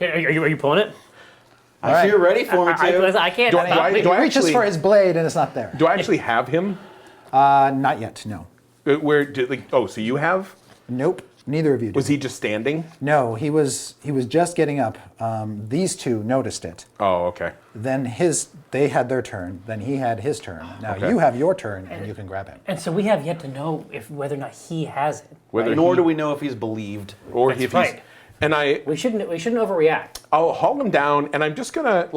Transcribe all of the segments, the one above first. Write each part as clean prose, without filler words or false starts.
Are you pulling it? If you're ready for me to. I can't. Do I He reaches for his blade and it's not there. Do I actually have him? Not yet, no. So you have? Nope, neither of you do. Was he just standing? No, he was just getting up. These two noticed it. Oh, okay. Then they had their turn. Then he had his turn. Now Okay. you have your turn, and you can grab him. And so we have yet to know whether or not he has it. Whether do we know if he's believed. or That's if right. he's. And We shouldn't overreact. I'll haul him down, and I'm just gonna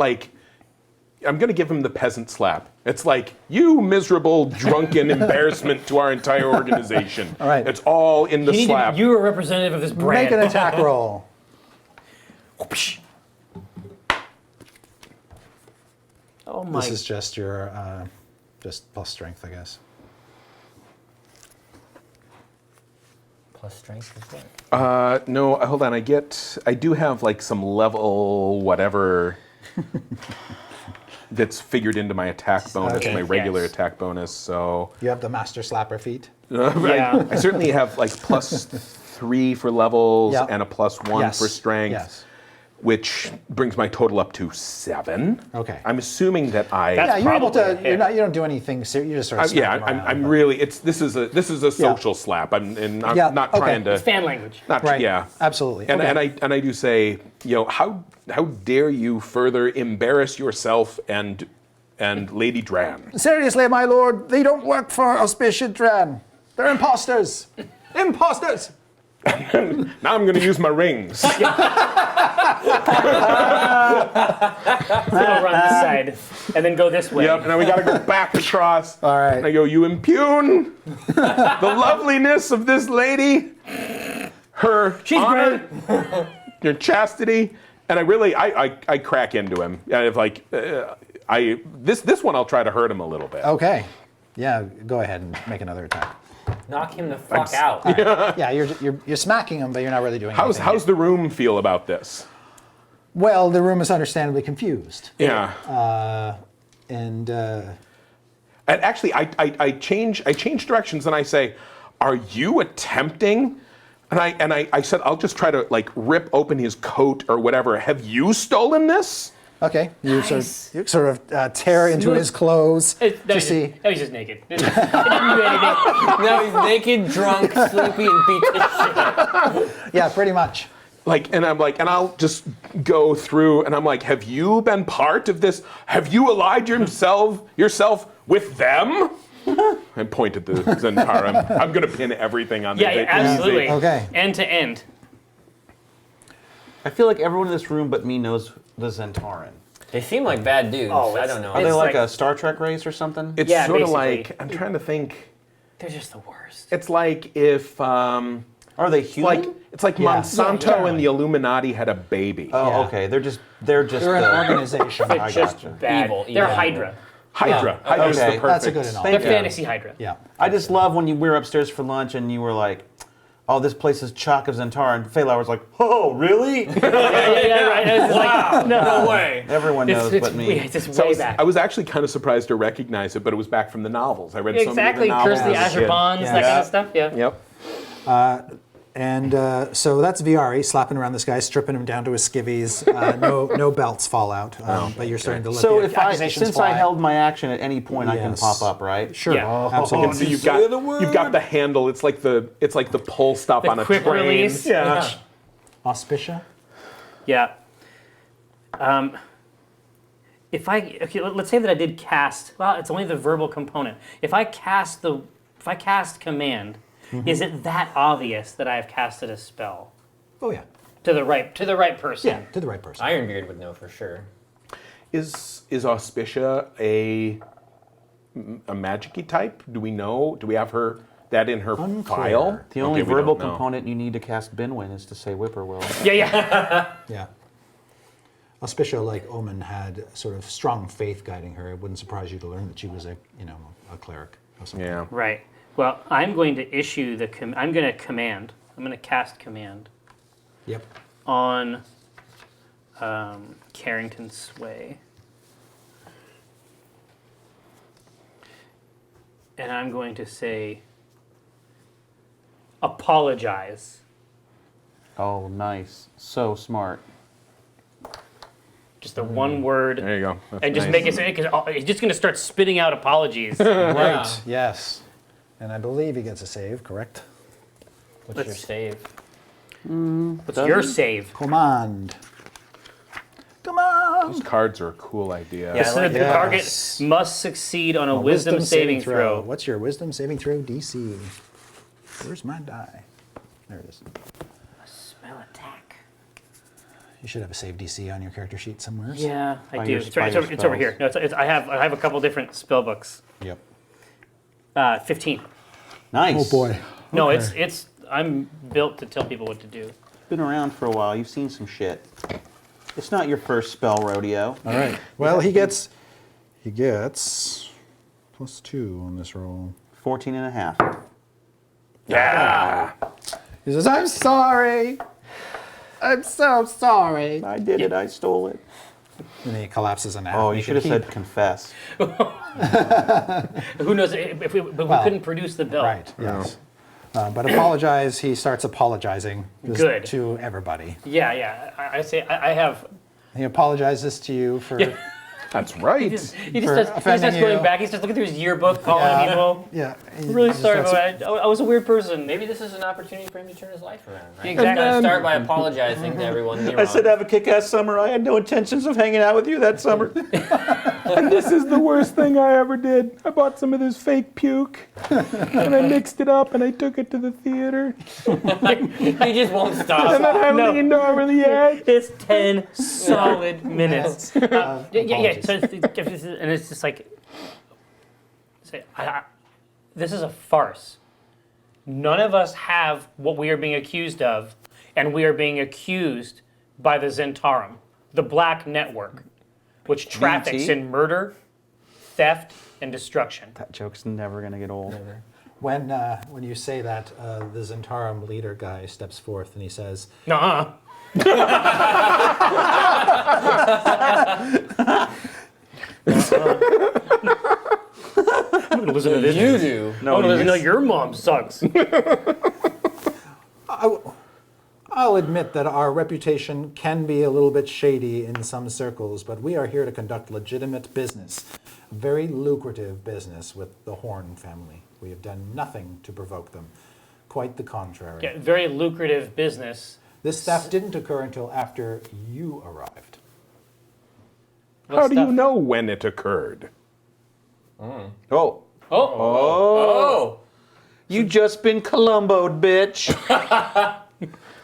I'm gonna give him the peasant slap. It's like, you miserable, drunken embarrassment to our entire organization. All right. It's all in the slap. You are a representative of this brand. Make an attack roll. Oh my! This is just your just plus strength, I guess. Plus strength is what? No, hold on. I do have some level whatever that's figured into my attack bonus, Okay. my regular Yes. attack bonus. So You have the master slapper feat. Yeah. I certainly have +3 for levels Yeah. and a +1 Yes. for strength, Yes. which brings my total up to 7. Okay. I'm assuming that I. That's Yeah, you're able probably to. a hit. You don't do anything serious. You just sort of. Yeah, smack him around, I'm but- really. This is a social slap. I'm Yeah, not okay. trying to. It's fan language. Not Right. Yeah. Absolutely. And Okay. I do say, how dare you further embarrass yourself and Lady Dran? Seriously, my lord, they don't work for auspicious Dran. They're imposters. Imposters. Now I'm going to use my rings. We'll run this side and then go this way. Yep. Now we got to go back across. All right. And I go, you impugn the loveliness of this lady, her She's honor, your chastity, and I crack into him. This one I'll try to hurt him a little bit. Okay. Yeah, go ahead and make another attack. Knock him the fuck out. Yeah, you're smacking him, but you're not really doing anything. How's the room feel about this? Well, the room is understandably confused. Yeah. And And actually, I change directions and I say, "Are you attempting?" And I said, "I'll just try to rip open his coat or whatever. Have you stolen this?" okay, you Nice. sort of tear into Smooth. his clothes to see. That was just naked. It didn't do anything. Now he's naked, drunk, sleepy, and beat to shit. Yeah, pretty much. And I'm and I'll just go through, and I'm like, "Have you been part of this? Have you allied yourself with them?" I point at the Zentarum. I'm gonna pin everything on Yeah, the absolutely. Okay. End to end. I feel like everyone in this room but me knows the Zentaran. They seem like bad dudes. Oh, I it's- don't know. Are they It's like like- a Star Trek race or something? It's Yeah, sort of basically. I'm trying to think. They're just the worst. It's like if Are they human? it's like Yeah. Monsanto Yeah. and the Illuminati had a baby. Oh, Yeah. okay. They're They're the an organization. They're I just gotcha. bad. Evil, They're evil. Hydra. Hydra. Yeah. Hydra's Okay. the perfect. That's a good enough. They're Thank you. fantasy Hydra. Yeah. I just love when we were upstairs for lunch and you were like, "Oh, this place is chock of Zentaran." And Fela was like, "Oh, really?" Yeah, right. It's like, no way. Everyone knows it's but me. It's just So way back. I was actually kind of surprised to recognize it, but it was back from the novels. I read Exactly. so many of the Curse novels. the as a Azure kid. Bonds, Yeah. that kind of stuff. Yeah. Yep. And so that's Viari slapping around this guy, stripping him down to his skivvies. No belts fall out, but you're starting to let So the if accusations since fly. I held my action at any point, I can Yes. pop up, right? Sure, Yeah. absolutely. So you've got the handle. It's like the pull stop The on a quick train. release. Yeah. Auspicia? Yeah. Let's say that I did cast. Well, it's only the verbal component. If I cast command, is it that obvious that I have casted a spell Oh, yeah. to the right person? Yeah, to the right person. Ironbeard would know for sure. Is Auspicia a magic-y type? Do we know? Do we have that in her file? The only Okay, we verbal don't know. component you need to cast Binwin is to say whippoorwill. Yeah. Yeah. Auspicia, like Omin, had sort of strong faith guiding her. It wouldn't surprise you to learn that she was a cleric or something. Yeah. Right. Well, I'm going to issue I'm going to command. I'm going to cast command Yep. on Carrington Sway. And I'm going to say, apologize. Oh, nice. So smart. Just the one word. There you go. That's And just nice. make it say, because he's just going to start spitting out apologies. Right. Yes. And I believe he gets a save, correct? What's your save? What's your save? Command. Command. Those cards are a cool idea. Yeah, so the Yes. target must succeed on a wisdom saving throw. What's your wisdom saving throw DC? Where's my die? There it is. Spell attack. You should have a save DC on your character sheet somewhere. Yeah, I By do. your- It's, by right, your it's over here. spells. No, I have a couple different spell books. Yep. 15. Nice. Oh boy. No, Okay. it's I'm built to tell people what to do. Been around for a while. You've seen some shit. It's not your first spell rodeo. All right. Well, he gets +2 on this roll. 14 and a half. Yeah. He says, "I'm sorry. I'm so sorry." I did it. I stole it. And he collapses in half. Oh, you Make should it have heap. said confess. Who knows if we couldn't produce the belt. Right. Yes. But apologize. He starts apologizing just Good. to everybody. Yeah. I say I have. He apologizes to you for. That's right. He just For starts offending going you. back. He starts looking through his yearbook, calling people. Yeah. I'm really sorry, but I was a weird person. Maybe this is an opportunity for him to turn his life around, right? Exactly. He's gotta start by apologizing to everyone. I said have a kick-ass summer. I had no intentions of hanging out with you that summer. And this is the worst thing I ever did. I bought some of this fake puke, and I mixed it up, and I took it to the theater. He just won't And stop. then I leaned over the edge. It's 10 solid minutes. Yeah. Apologies. So and it's just like, say, this is a farce. None of us have what we are being accused of, and we are being accused by the Zentarum, the Black Network, which traffics BT? in murder, theft, and destruction. That joke's never gonna get old. When you say that, the Zentarum leader guy steps forth and he says, Nuh-uh. I'm gonna listen to this. You do. I'm gonna listen to your mom sucks. "I'll admit that our reputation can be a little bit shady in some circles, but we are here to conduct legitimate business, very lucrative business with the Horn family. We have done nothing to provoke them. Quite the contrary. Yeah, very lucrative business. This theft didn't occur until after you arrived." How do you stuff? know when it occurred? Oh. Oh. You just been Columbo'd, bitch.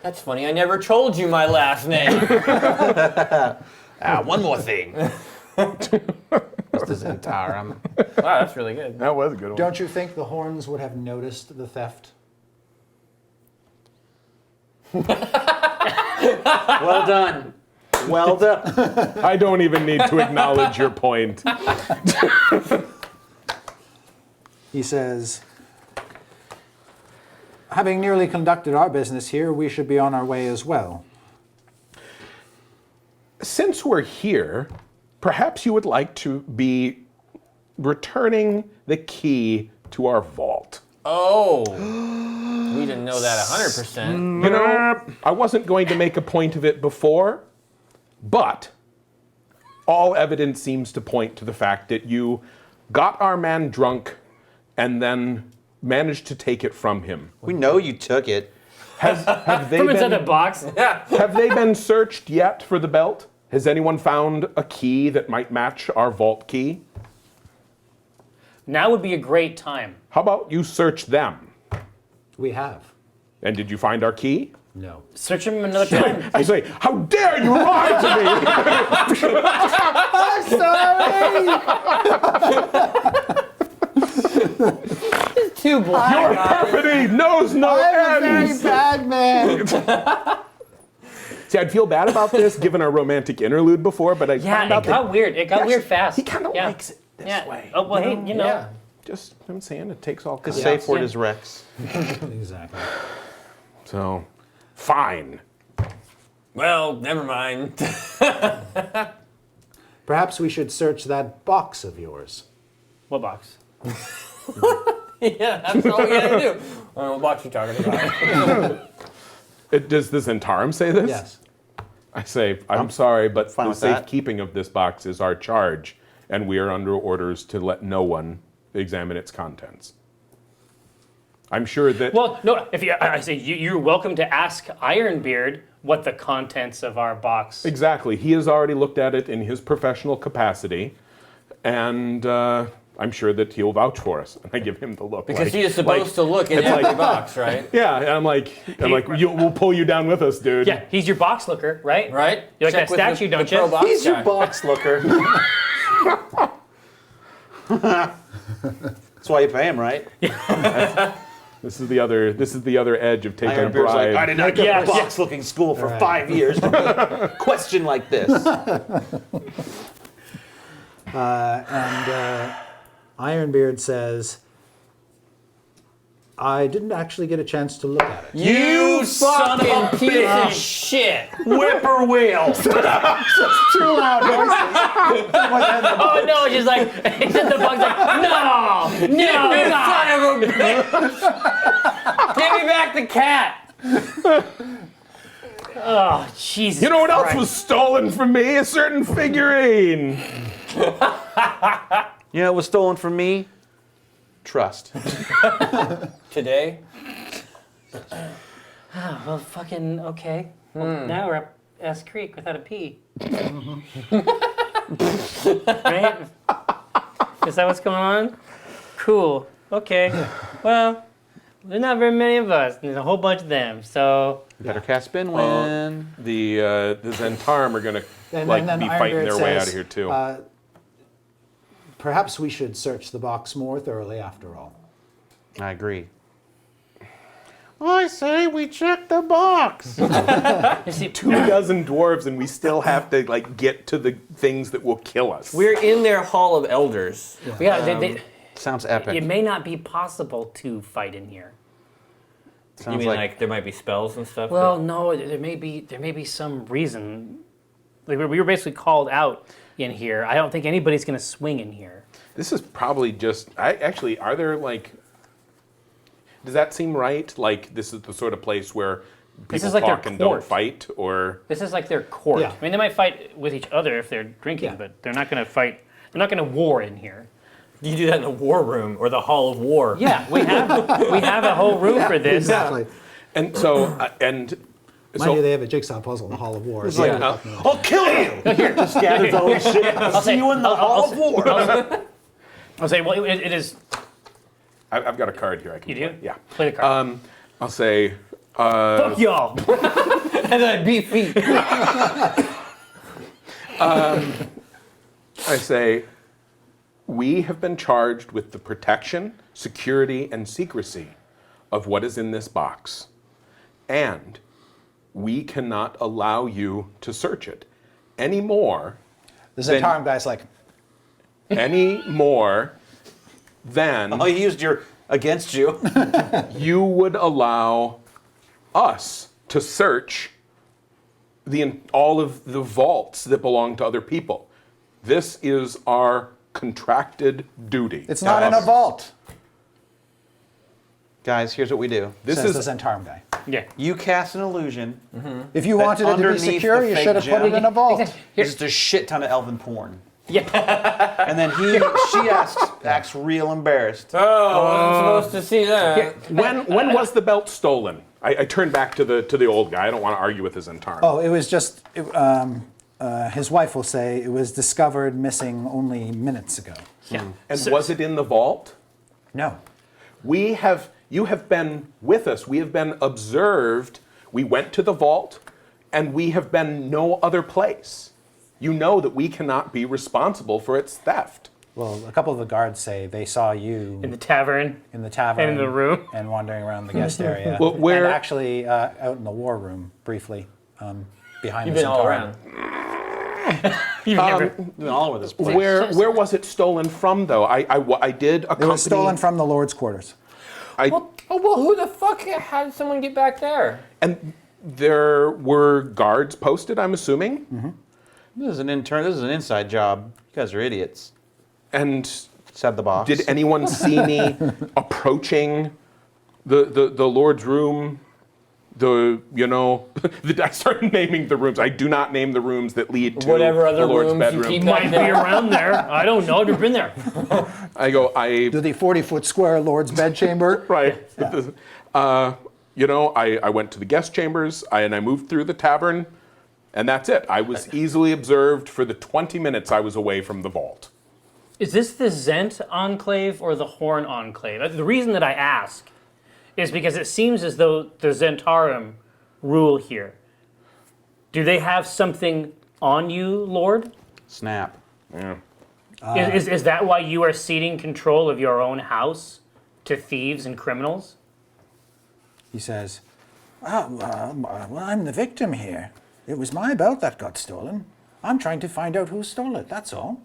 That's funny. I never told you my last name. One more thing. This Zentarum. Wow, that's really good. That was a good one. Don't you think the Horns would have noticed the theft? Well done. Well done. I don't even need to acknowledge your point. He says, "Having nearly conducted our business here, we should be on our way as well." Since we're here, perhaps you would like to be returning the key to our vault. Oh. We didn't know that 100%. You know, I wasn't going to make a point of it before, but all evidence seems to point to the fact that you got our man drunk and then managed to take it from him. We know you took it. Have they From inside the been, box. have they been searched yet for the belt? Has anyone found a key that might match our vault key? Now would be a great time. How about you search them? We have. And did you find our key? No. Search him another time. I say, how dare you lie to me? Too blind. Perfidy knows no ends. bad man. See, I'd feel bad about this given our romantic interlude before, but I Yeah, found out it got weird. It got weird fast. he kind of Yeah. likes it this Yeah. way. Oh, well, hey, you know. Yeah. Just, I'm saying, it takes all The kinds. safe word Yeah. is Rex. Exactly. So, fine. Well, never mind. Perhaps we should search that box of yours. What box? Yeah, that's all we gotta do. What box you talking about? Does the Zentarum say this? Yes. I say, I'm sorry, but fine the with that. safekeeping of this box is our charge, and we are under orders to let no one examine its contents. I'm sure that... Well, no, if I say you're welcome to ask Ironbeard what the contents of our box. Exactly. He has already looked at it in his professional capacity, and I'm sure that he'll vouch for us. And I give him the look. Because he is supposed to look in it's every like- box, right? Yeah, and I'm like, we'll pull you down with us, dude. Yeah, he's your box looker, right? Right? You like Check that with statue, don't you? pro box He's your guy. box looker. That's why you pay him, right? This is the other edge of taking a Ironbeard's bribe. like, I did not go Yeah, to box looking school for Right. 5 years to question like this. Ironbeard says, I didn't actually get a chance to look at it. You fucking piece of shit! Whippoorwill. Too loud voices. Oh no, she's like, the bug's like, no, You God. son of a bitch! Give me back the cat! Oh, Jesus. You know what else Christ. was stolen from me? A certain figurine. You know what was stolen from me? Trust. Today? Well, fucking, okay. Well, now we're up S Creek without a P. Right? Is that what's going on? Cool. Okay. Well, there's not very many of us. There's a whole bunch of them, so... Better cast Binwin. The Zentarum are going to And be then fighting Ironbeard their way out says, of here too. Perhaps we should search the box more thoroughly after all. I agree. I say we check the box. You see, 24 dwarves, and we still have to get to the things that will kill us. We're in their Hall of Elders. yeah, Sounds epic. it may not be possible to fight in here. You Sounds mean like there might be spells and stuff? Well, no, there may be some reason. Like we were basically called out in here. I don't think anybody's going to swing in here. This is probably just. Actually, are there Does that seem right? Like this is the sort of place where people is like their talk and don't court. fight, or This is like their court. Yeah. I mean, they might fight with each other if they're drinking, Yeah. but they're not going to fight. They're not going to war in here. you do that in the war room or the Hall of War. Yeah, we have a whole room for this. Exactly. and so Mind you, they have a jigsaw puzzle in the Hall of War. It's so- like, I'll kill you! Just gathers all his shit. I'll see you in the Hall of War. I'll say, well, it is. I've got a card here. I can You do? play. Yeah. Play the card. I'll say. Fuck y'all. And then I beat feet. I say, we have been charged with the protection, security, and secrecy of what is in this box. And we cannot allow you to search it any more, The Zentarum guy's like, than Oh, he used your against you. you would allow us to search all of the vaults that belong to other people. This is our contracted duty. it's to not in a us. vault, Guys, here's what we do. This says is the Zentarum guy. Yeah. You cast an illusion. If you wanted it to be underneath secure, the you fake should have put gem. it in a vault. There's just a shit ton of elven porn. Yeah. And then she acts real embarrassed. Oh, I wasn't supposed to see that. when was the belt stolen? I turn back to the old guy. I don't want to argue with his Zentarum. Oh, it was just, his wife will say it was discovered missing only minutes ago. Yeah. And was it in the vault? No. You have been with us. We have been observed. We went to the vault, and we have been no other place. You know that we cannot be responsible for its theft. Well, a couple of the guards say they saw you In the tavern. in the tavern and in the room. and wandering around the guest area. Well, where- And actually out in the war room briefly, behind You've the been all Zentarum. around. You've never. Doing all over this place. Where was it stolen from, though? I did accompany. It was stolen from the Lord's quarters. Oh, well, who the fuck? How did someone get back there? And there were guards posted, I'm assuming. This is an intern. This is an inside job. You guys are idiots. And Said the boss. did anyone see me approaching the Lord's room I started naming the rooms. I do not name the rooms that lead to Whatever other the Lord's rooms you bedroom. keep Might be around there. I don't know. I've never been there. To the 40-foot square Lord's bedchamber. Right. I went to the guest chambers and I moved through the tavern, and that's it. I was easily observed for the 20 minutes I was away from the vault. Is this the Zent Enclave or the Horn Enclave? The reason that I ask is because it seems as though the Zentarum rule here. Do they have something on you, Lord? Snap. Yeah. Is that why you are ceding control of your own house to thieves and criminals? He says, well, I'm the victim here. It was my belt that got stolen. I'm trying to find out who stole it, that's all.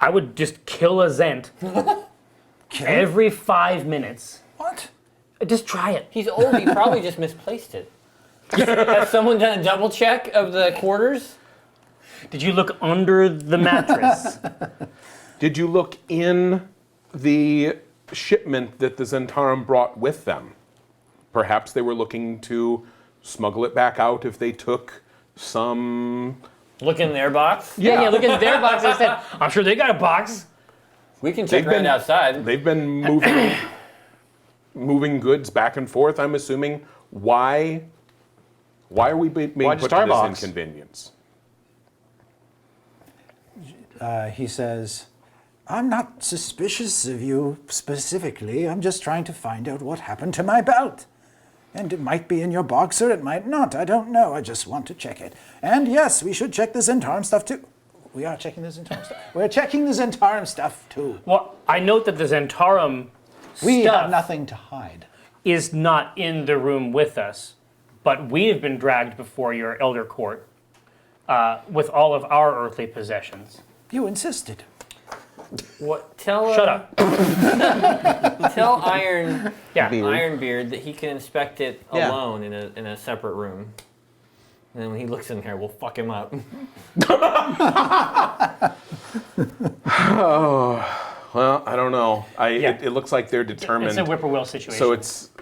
I would just kill a Zent Kill? every 5 minutes. What? Just try it. He's old. He probably just misplaced it. Has someone done a double check of the quarters? Did you look under the mattress? Did you look in the shipment that the Zentarum brought with them? Perhaps they were looking to smuggle it back out if they took some... Look in their box. Yeah, look in their box instead. I'm sure they got a box. We can check right outside. They've been moving goods back and forth, I'm assuming. Why are we being put to Starbucks? this inconvenience? He says, I'm not suspicious of you specifically. I'm just trying to find out what happened to my belt. And it might be in your box or it might not. I don't know. I just want to check it. And yes, we should check the Zentarum stuff too. We are checking the Zentarum stuff. We're checking the Zentarum stuff too. Well, I note that the Zentarum We stuff have nothing to hide. is not in the room with us, but we have been dragged before your elder court with all of our earthly possessions. You insisted. What? Tell. Shut up. Tell Ironbeard that he can inspect it Yeah. alone in a separate room. And then when he looks in there, we'll fuck him up. Well, I don't know. Yeah. It looks like they're determined. It's a whippoorwill situation.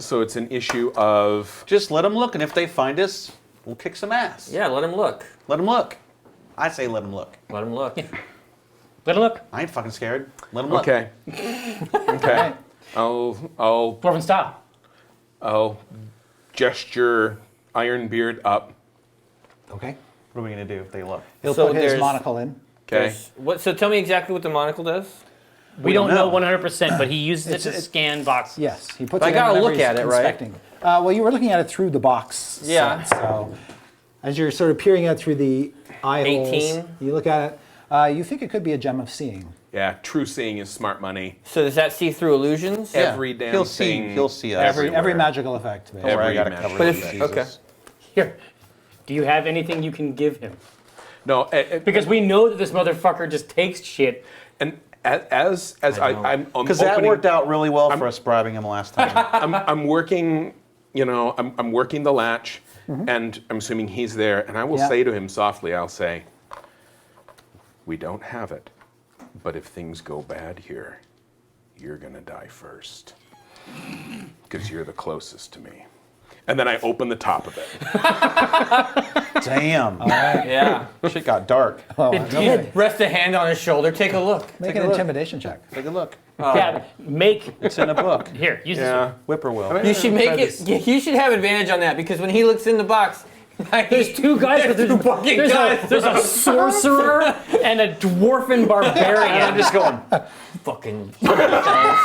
So it's an issue of Just let them look, and if they find us, we'll kick some ass. Yeah, let him look. Let them look. I say let them look. Let him look. Let him look. I ain't fucking scared. Let them look. okay. Okay. I'll Dwarven style. gesture Ironbeard up. Okay. What are we gonna do if they look? He'll So put his there's- monocle in. Okay. So tell me exactly what the monocle does. We don't know know. 100%, but he uses it to It's- scan boxes. Yes, he puts I it in gotta whenever look he's at it, right? inspecting. Well, you were looking at it through the box. Yeah. set, so as you're sort of peering out through the eye holes, 18. you look at it. You think it could be a gem of seeing. Yeah, true seeing is smart money. So does that see through illusions? Yeah. Every damn he'll thing See, he'll see us. Every Everywhere. magical effect. basically. Or I every gotta magic cover But it if- with okay. Jesus. Here. Do you have anything you can give him? No, Because we know that this motherfucker just takes shit. and as I'm Because that opening- worked out really well for us bribing him last time. I'm working, I'm working the latch, and I'm assuming he's there, and I will Yeah. say to him softly, I'll say, we don't have it, but if things go bad here, you're gonna die first, because you're the closest to me. And then I open the top of it. Damn. Yeah. Shit got dark. Rest a hand on his shoulder. Take a look. Make Take an a look. intimidation check. Take a look. Yeah, make. It's in a book. Here, use Yeah. Whippoorwill. You should make it. You should have advantage on that because when he looks in the box, There's two guys, but there's a sorcerer and a dwarfen barbarian. I'm just going. fucking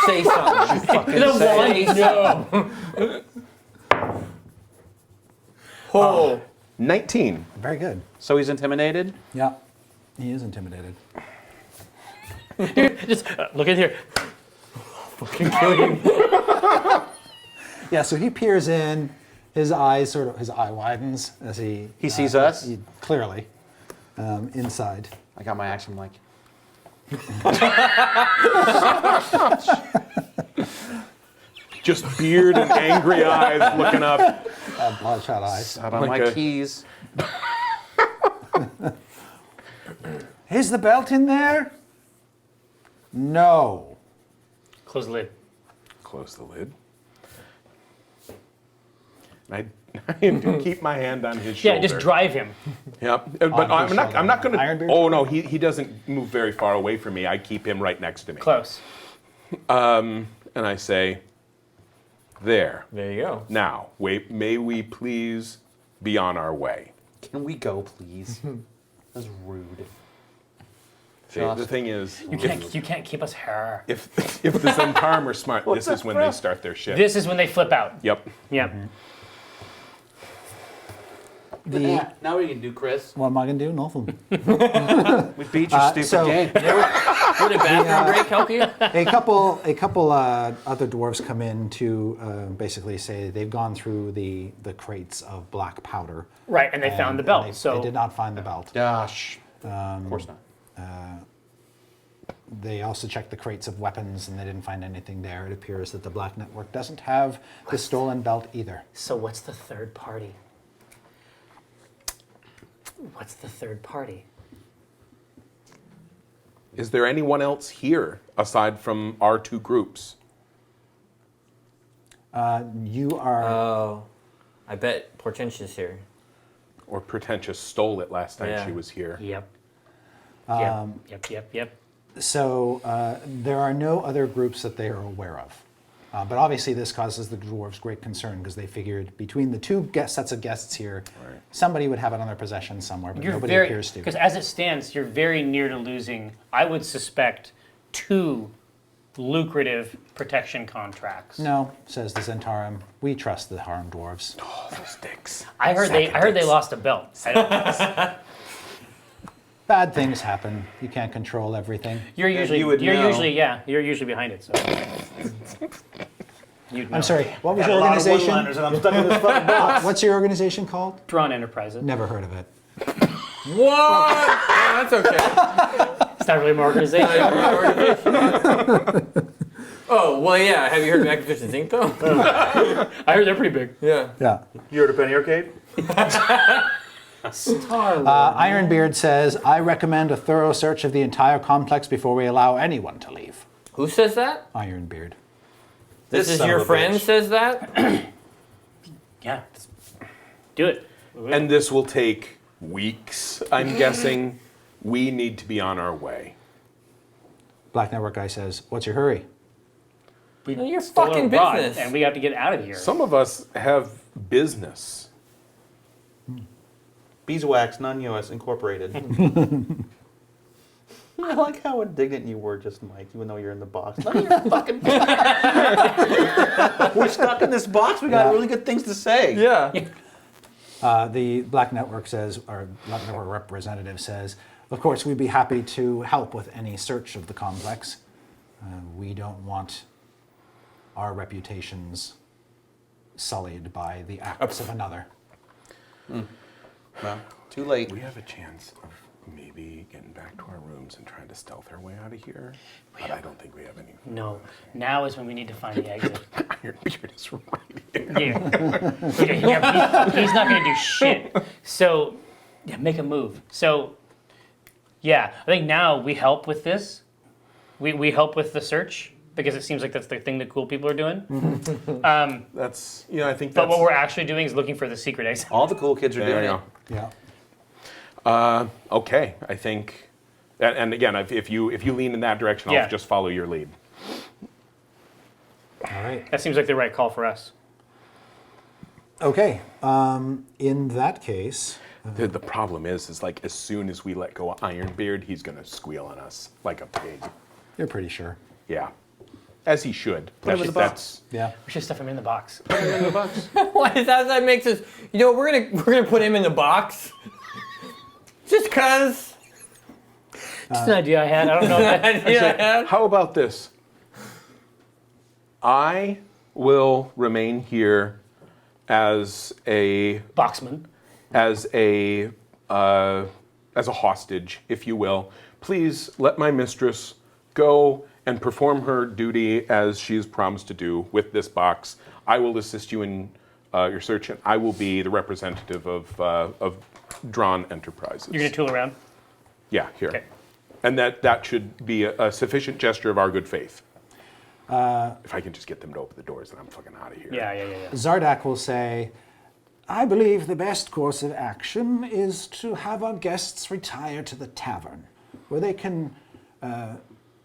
say something. Fucking The say one, something. Oh. 19. Very good. So he's intimidated? Yeah, he is intimidated. Just look at here. Fucking kill him. Yeah, so he peers in. His eye widens as he sees us? clearly inside. I got my axe. I'm like, Just beard and angry eyes looking up. Bloodshot eyes. out on Like my a- keys. Is the belt in there? No. Close the lid. Close the lid. I I do keep my hand on his shoulder. Yeah, just drive him. Yep. But On his I'm not going to. Ironbeard? Oh no, he doesn't move very far away from me. I keep him right next to me. Close. And I say, there. There you go. Now, wait. May we please be on our way? Can we go, please? That's rude. See, the thing is, You can't keep us here. if the Zentarim are smart, this is when they start their shit. This is when they flip out. Yep. Yep. Now what you can do, Chris? What am I going to do? Nothing. We beat your stupid so- game. Would a bathroom break help you? A couple other dwarves come in to basically say they've gone through the crates of black powder. Right, and they found the belt. They did not find the belt. Gosh. Of course not. They also checked the crates of weapons, and they didn't find anything there. It appears that the Black Network doesn't have the stolen belt either. So what's the third party? What's the third party? Is there anyone else here aside from our two groups? You are. Oh, I bet Portentous here. Or Pretentious stole it last time Yeah. she was here? Yep. Yep. So there are no other groups that they are aware of. But obviously this causes the dwarves great concern because they figured between the two sets of guests here, somebody would have it on their possession somewhere, but nobody appears to. Because as it stands, you're very near to losing, I would suspect, 2 lucrative protection contracts. No, says the Zentarim. We trust the Harm dwarves. Oh, those dicks. I heard they lost a belt. Bad things happen. You can't control everything. You're usually you would know. you're usually behind it. So you'd know. I'm sorry. What was Got your a lot of organization? one-liners and I'm stuck in this fucking box. What's your organization called? Dran Enterprises. Never heard of it. What? That's okay. It's not really my organization. Oh, well, yeah. Have you heard of Acquisitions Inc. though? I heard they're pretty big. Yeah. Yeah. You heard of Penny Arcade? Ironbeard says, I recommend a thorough search of the entire complex before we allow anyone to leave. Who says that? Ironbeard. This is son your of a friend bitch. says that? Yeah. Do it. And this will take weeks, I'm guessing. We need to be on our way. Black Network guy says, what's your hurry? We Your stole fucking a rod, business. and we have to get out of here. Some of us have business. Beeswax, non-US, Incorporated. I like how indignant you were just, Mike, even though you're in the box. None of your fucking We're stuck in this box. We got Yeah. really good things to say. Yeah. The Black Network says, or Black Network representative says, of course, we'd be happy to help with any search of the complex. We don't want our reputations sullied by the acts of another. Well, too late. We have a chance of maybe getting back to our rooms and trying to stealth our way out of here. But I don't think we have any. No. Now is when we need to find the exit. Ironbeard is right here. He's not going to do shit. So, yeah, make a move. So, yeah, I think now we help with this. We help with the search because it seems like that's the thing that cool people are doing. That's, I think But that's. what we're actually doing is looking for the secret exit. All the cool kids are There doing you it. go. Yeah. Okay, I think. And again, if you lean in that direction, I'll Yeah. just follow your lead. All right. That seems like the right call for us. Okay. In that case, The problem is like as soon as we let go of Ironbeard, he's gonna squeal on us like a pig. you're pretty sure. Yeah, as he should. him in the box. Yeah. We should stuff him in the box. Why is that makes us? You know, we're gonna put him in the box. Just cause. Just an idea I had. I don't know. If that, Yeah. How about this? I will remain here as a Boxman. as a hostage, if you will. Please let my mistress go and perform her duty as she's promised to do with this box. I will assist you in your search, and I will be the representative of Dran Enterprises. You're going to tool around? Yeah, here. Okay. And that should be a sufficient gesture of our good faith. If I can just get them to open the doors, then I'm fucking out of here. Yeah. Zardak will say, I believe the best course of action is to have our guests retire to the tavern, where they can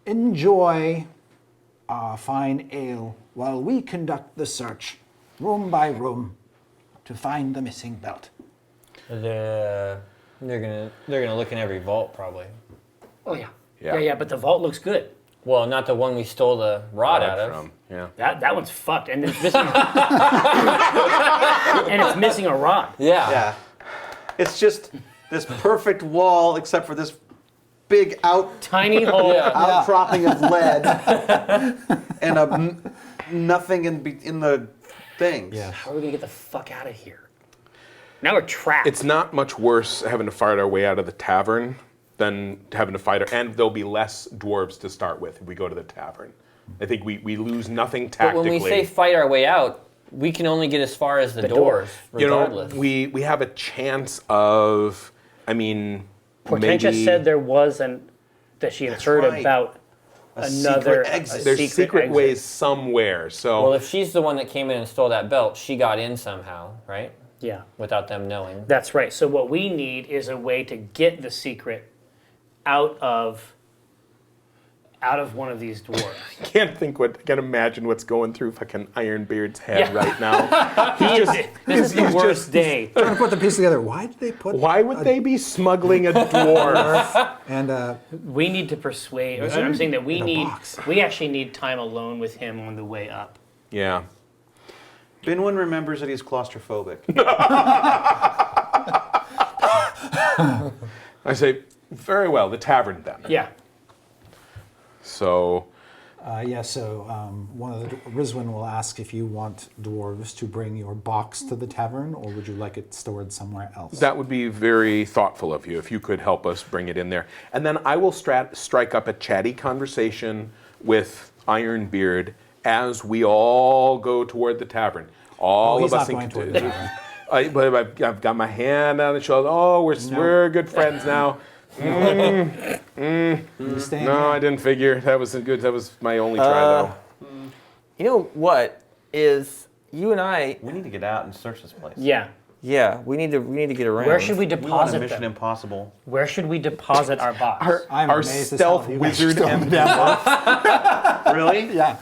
enjoy our fine ale while we conduct the search, room by room, to find the missing belt. They're gonna look in every vault probably. Oh yeah. Yeah. Yeah, but the vault looks good. Well, not the one we stole the rod out of. From, yeah. That one's fucked, and it's missing. And it's missing a rod. Yeah. Yeah. It's just this perfect wall, except for this big Tiny hole. outcropping of lead and nothing in the things. Yes. How are we gonna get the fuck out of here? Now we're trapped. It's not much worse having to fight our way out of the tavern than having to fight, and there'll be less dwarves to start with if we go to the tavern. I think we lose nothing But tactically. when we say fight our way out, we can only get as far as the doors, you know, regardless. we have a chance of, I mean, Portentia maybe said there was that she had heard right. about another secret exit. there's secret exit. ways somewhere. So Well, if she's the one that came in and stole that belt, she got in somehow, right? Yeah, Without them knowing. that's right. So what we need is a way to get the secret out of one of these dwarves. can't imagine what's going through fucking Ironbeard's head Yeah. right now. This is the he's worst just- day. Trying to put the piece together. Why did they put? Why would they be smuggling a dwarf? And We need to persuade. I'm saying that in a box. we actually need time alone with him on the way up. Yeah. Binwin remembers that he's claustrophobic. I say, very well, the tavern then. Yeah. So, one of the Rizwin will ask if you want dwarves to bring your box to the tavern, or would you like it stored somewhere else? that would be very thoughtful of you if you could help us bring it in there. And then I will strike up a chatty conversation with Ironbeard as we all go toward the tavern. All he's of us not going toward the tavern. But I've got my hand on the shoulder. Oh, we're good friends now. You staying No, here? I didn't figure. That was good. That was my only try, though. You know what is you and I? We need to get out and search this place. Yeah. Yeah, we need to get around. Where should we We want a deposit Mission them? Impossible. Where should we deposit our box? I'm Our amazed as stealth hell you guys wizard still and Really? Yeah.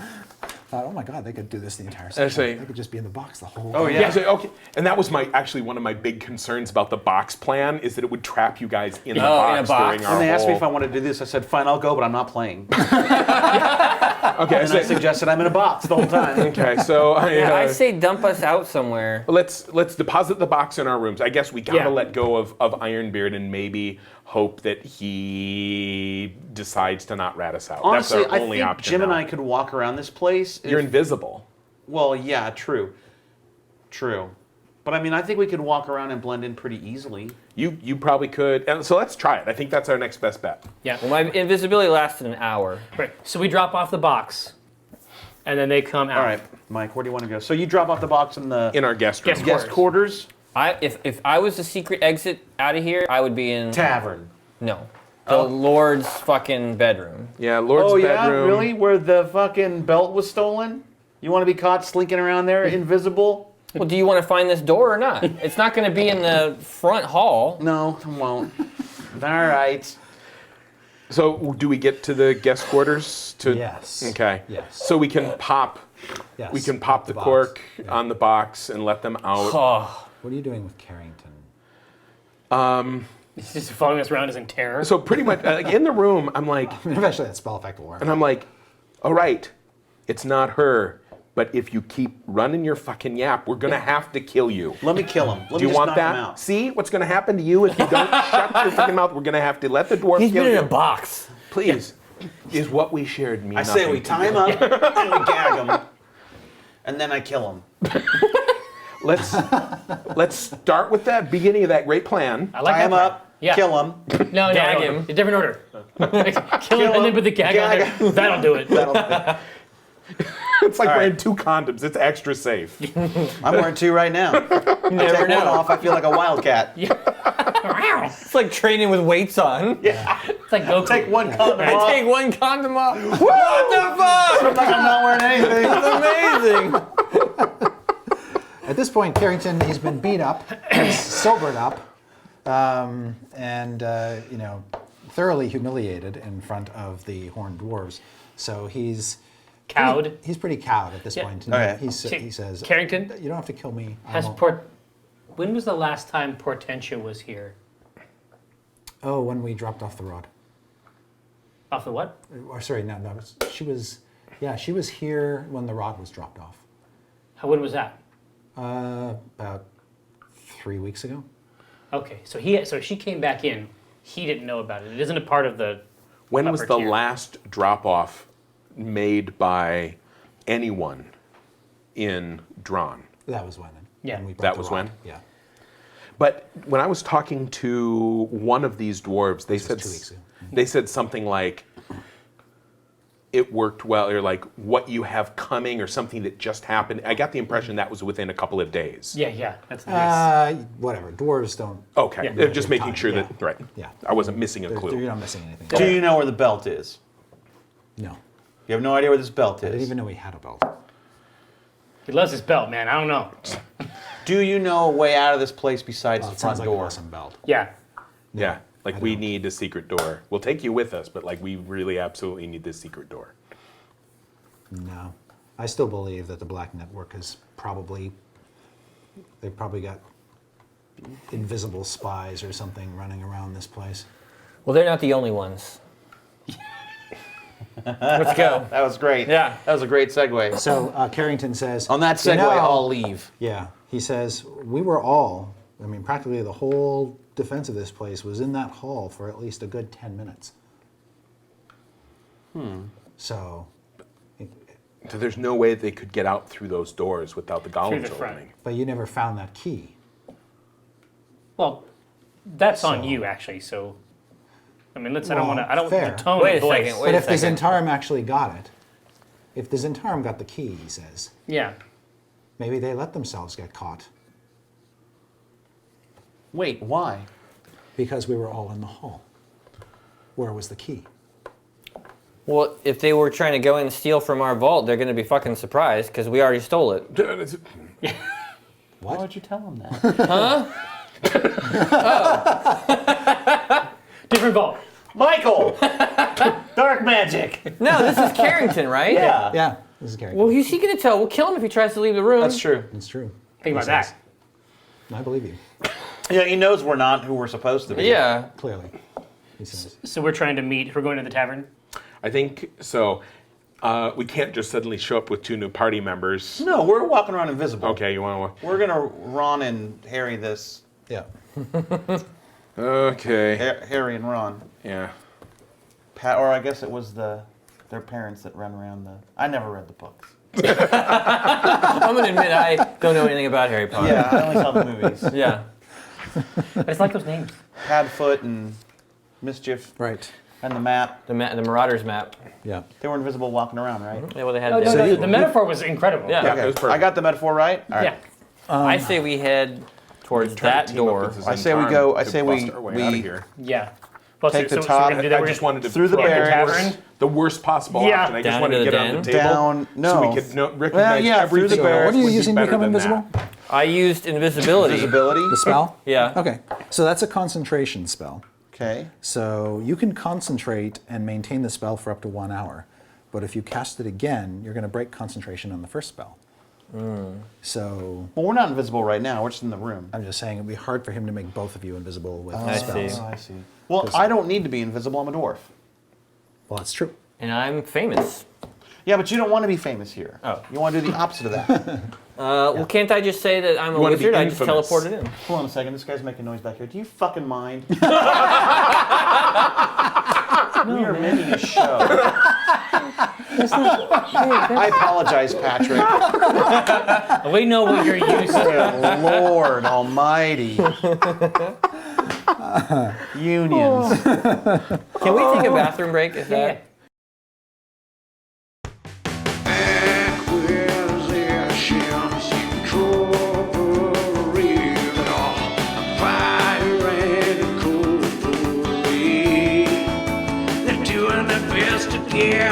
Thought, oh my god, they could do this the entire say- session. They could just be in the box the whole Oh time. yeah. Yeah, so, okay. And that was actually one of my big concerns about the box plan is that it would trap you guys in the Oh, in a box box. during our When they asked me whole- if I wanted to do this, I said, fine, I'll go, but I'm not playing. Okay, And I suggested I'm in a box the whole time. okay, so Yeah, I say dump us out somewhere. let's deposit the box in our rooms. I guess we gotta Yeah. let go of Ironbeard and maybe hope that he decides to not rat us out. Honestly, That's our I only think option Jim and now. I could walk around this place. You're invisible. Well, yeah, true. True. But I mean, I think we could walk around and blend in pretty easily. You probably could. And so let's try it. I think that's our next best bet. Yeah. Well, my invisibility lasted an hour. Right. So we drop off the box, and then they come out. All right, Mike, where do you want to go? So you drop off the box in the In our guest room. Guest quarters? If I was the secret exit out of here, I would be in Tavern. no, the Lord's fucking bedroom. Yeah, Lord's Oh, bedroom. yeah? Really? Where the fucking belt was stolen? You want to be caught slinking around there invisible? Well, do you want to find this door or not? It's not going to be in the front hall. No, I won't. All right. So do we get to the guest quarters? Yes. Okay. Yes. So we can pop. Yes. We can pop the box. cork Yeah. on the box and let them out. Oh, What are you doing with Carrington? He's just following us around as in terror. So pretty much in the room, I'm like, Eventually that spell effect will work. and I'm like, all right, it's not her, but if you keep running your fucking yap, we're gonna have to kill you. Let me kill him. Let Do me you just want knock that? him out. See what's gonna happen to you if you don't shut your fucking mouth? We're gonna have to let the dwarf he's kill been you. in a box. Please, is what we shared mean I say nothing we to tie you? him up and we gag him, and then I kill him. Let's start with that beginning of that great plan. I like Tie that him part. up, Yeah. kill him. No, Gag no, him. a different order. Kill him and then put the gag on there. That'll do it. It's like All right. wearing 2 condoms. It's extra safe. I'm wearing 2 right now. Never Take one know. off, I feel like a wildcat. It's like training with weights on. It's like Goku. Take one condom I off. take one condom off. What the fuck? Like I'm not wearing anything. That's amazing. At this point, Carrington, he's been beat up, he's sobered up, and thoroughly humiliated in front of the horned dwarves. So he's Cowed. He's pretty cowed at this point. And Okay. he says, Carrington? "You don't have to kill me. I Has won't." when was the last time Portentia was here? Oh, when we dropped off the rod. Off the what? Or sorry, no, she was. Yeah, she was here when the rod was dropped off. When was that? About 3 weeks ago. Okay, so she came back in. He didn't know about it. It isn't a part of the. When was upper the tier. last drop-off made by anyone in Dran? That was when. Yeah. when we brought That the was rod. when? Yeah. But when I was talking to one of these dwarves, they said 2 weeks ago. they said something like it worked well, or like what you have coming, or something that just happened. I got the impression that was within a couple of days. Yeah, that's nice. Whatever. Dwarves don't. Okay, Yeah. they're just making Time, sure yeah. that right. Yeah. I wasn't missing a You're clue. not missing anything. Do you know where the belt is? No. You have no idea where this belt I didn't is. even know he had a belt. He loves his belt, man. I don't know. Do you know a way out of this place besides Well, the it sounds front like an door? awesome belt. Yeah. Yeah, like I we don't. need a secret door. We'll take you with us, but like we really absolutely need this secret door. No. I still believe that the Black Network is they've probably got invisible spies or something running around this place. Well, they're not the only ones. Let's go. That was great. Yeah. That was a great segue. So Carrington says, On that segue, "You know," I'll leave. Yeah, he says, we were all, I mean, practically the whole defense of this place was in that hall for at least a good 10 minutes. So, So there's no way they could get out through those doors without the golems the front. opening. but you never found that key. Well, that's on So- you actually. So, I mean, I don't want to. I don't fair. want the tone Wait of a voice. second, But a if the second. Zentarum actually got it, if the Zentarum got the key, he says, Yeah. maybe they let themselves get caught Wait, why? because we were all in the hall. Where was the key? Well, if they were trying to go in and steal from our vault, they're going to be fucking surprised because we already stole it. Why would you tell him that? Different vault. Michael! Dark magic! No, this is Carrington, right? Yeah. Yeah, this is Gary. Well, who's he going to tell? We'll kill him if he tries to leave the room. That's true. It's true. Think about He says. that. I believe you, Yeah, he knows we're not who we're supposed to be. Yeah. clearly. He says, So we're trying to meet. We're going to the tavern. I think so. We can't just suddenly show up with two new party members. No, we're walking around invisible. Okay, you want to? We're gonna Ron and Harry this. yeah. Okay. Harry and Ron. Yeah. Or I guess it was their parents that run around the. I never read the books. I'm going to admit I don't know anything about Harry Potter. Yeah, I only saw the movies. Yeah. I just like those names. Padfoot and Mischief Right. and the map. The Marauders map. Yeah. They were invisible walking around, right? Yeah, well, they had No, this. the metaphor was incredible. Yeah. Yeah, it was perfect. I got the metaphor right? All right. Yeah. I say we head towards Trying that to team up door. with the I say we Zentarum go- I to say bust we- our way we- out of here. Yeah. Well, Take the we're top- gonna do that. I We're just gonna- wanted to through the put barriers. tavern, the worst possible Yeah. option. I just Down wanted to into get the on the den? table, Down- so no. we could recognize yeah, through the everything. barriers. else What are you would be using to better become than invisible? that. I used invisibility. Visibility. The spell? Yeah. Okay. So that's a concentration spell. Okay. So you can concentrate and maintain the spell for up to 1 hour. But if you cast it again, you're going to break concentration on the first spell. So Well, we're not invisible right now. We're just in the room. I'm just saying it'd be hard for him to make both of you invisible with I spells. see. I see. Well, I don't need to be invisible. I'm a dwarf. Well, that's true. And I'm famous. Yeah, but you don't want to be famous here. Oh. You want to do the opposite of that. Well, can't I just say that I'm a wanna be wizard? I just infamous. teleported in. Hold on a second. This guy's making noise back here. Do you fucking mind? We are making a show. I apologize, Patrick. We know what you're used to. Lord Almighty. Unions. Can we take a bathroom break? Is Yeah. that? They're doing their best to get